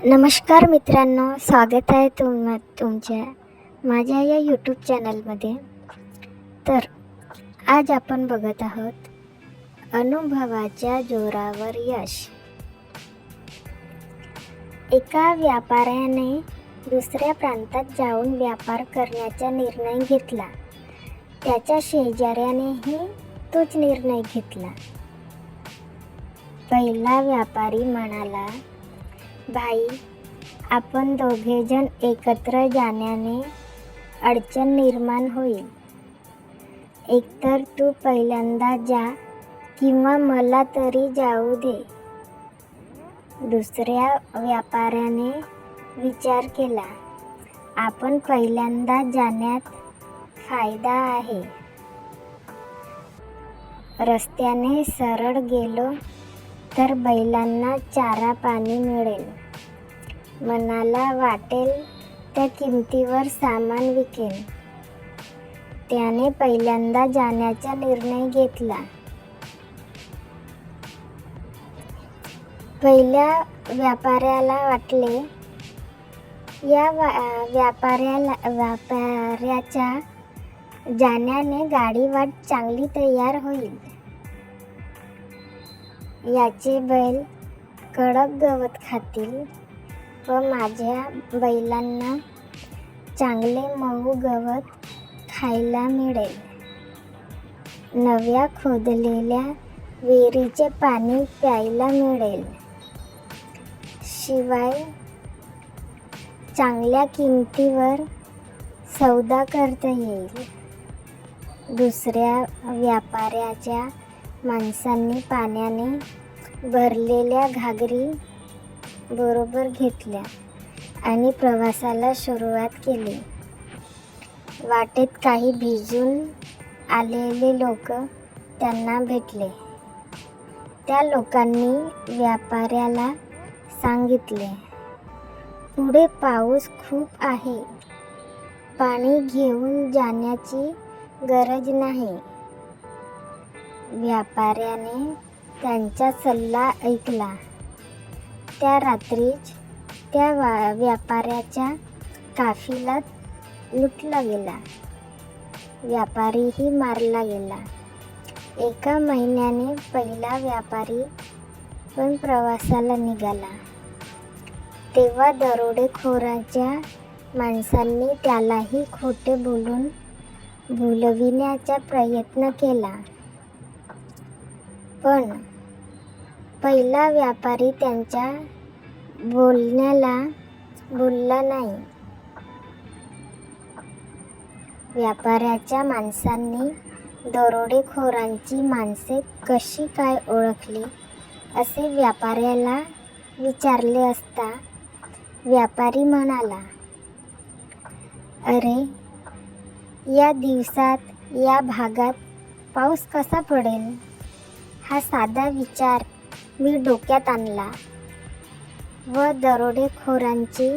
नमस्कार मित्रांनो, स्वागत आहे तुमच्या माझ्या या यूट्यूब चॅनलमध्ये. तर आज आपण बघत आहोत अनुभवाच्या जोरावर यश. एका व्यापाऱ्याने दुसऱ्या प्रांतात जाऊन व्यापार करण्याचा निर्णय घेतला. त्याच्या शेजाऱ्यानेही तोच निर्णय घेतला. पहिला व्यापारी म्हणाला, भाई, आपण दोघेजण एकत्र जाण्याने अडचण निर्माण होईल. एकतर तू पहिल्यांदा जा किंवा मला तरी जाऊ दे. दुसऱ्या व्यापाऱ्याने विचार केला, आपण पहिल्यांदा जाण्यात फायदा आहे. रस्त्याने सरळ गेलो तर बैलांना चारा पाणी मिळेल. मनाला वाटेल त्या किमतीवर सामान विकेन. त्याने पहिल्यांदा जाण्याचा निर्णय घेतला. पहिल्या व्यापाऱ्याला वाटले, या व्यापाऱ्याच्या जाण्याने गाडी वाट चांगली तयार होईल. याचे बैल कडक गवत खातील व माझ्या बैलांना चांगले मऊ गवत खायला मिळेल. नव्या खोदलेल्या विहिरीचे पाणी प्यायला मिळेल. शिवाय चांगल्या किमतीवर सौदा करता येईल. दुसऱ्या व्यापाऱ्याच्या माणसांनी पाण्याने भरलेल्या घागरी बरोबर घेतल्या आणि प्रवासाला सुरुवात केली. वाटेत काही भिजून आलेले लोक त्यांना भेटले. त्या लोकांनी व्यापाऱ्याला सांगितले, पुढे पाऊस खूप आहे, पाणी घेऊन जाण्याची गरज नाही. व्यापाऱ्याने त्यांचा सल्ला ऐकला. त्या रात्रीच त्या व्यापाऱ्याचा काफिला लुटला गेला. व्यापारीही मारला गेला. एका महिन्याने पहिला व्यापारी पण प्रवासाला निघाला. तेव्हा दरोडेखोराच्या माणसांनी त्यालाही खोटे बोलून भुलविण्याचा प्रयत्न केला. पण पहिला व्यापारी त्यांच्या बोलण्याला बोलला नाही. व्यापाऱ्याच्या माणसांनी दरोडेखोरांची माणसे कशी काय ओळखली असे व्यापाऱ्याला विचारले असता व्यापारी म्हणाला, अरे, या दिवसात या भागात पाऊस कसा पडेल हा साधा विचार मी डोक्यात आणला व दरोडेखोरांची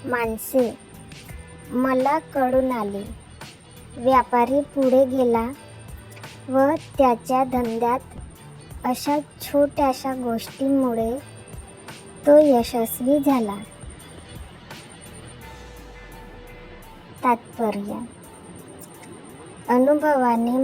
माणसे मला कळून आली. व्यापारी पुढे गेला व त्याच्या धंद्यात अशा छोट्याशा गोष्टींमुळे तो यशस्वी झाला. तात्पर्य: अनुभवाने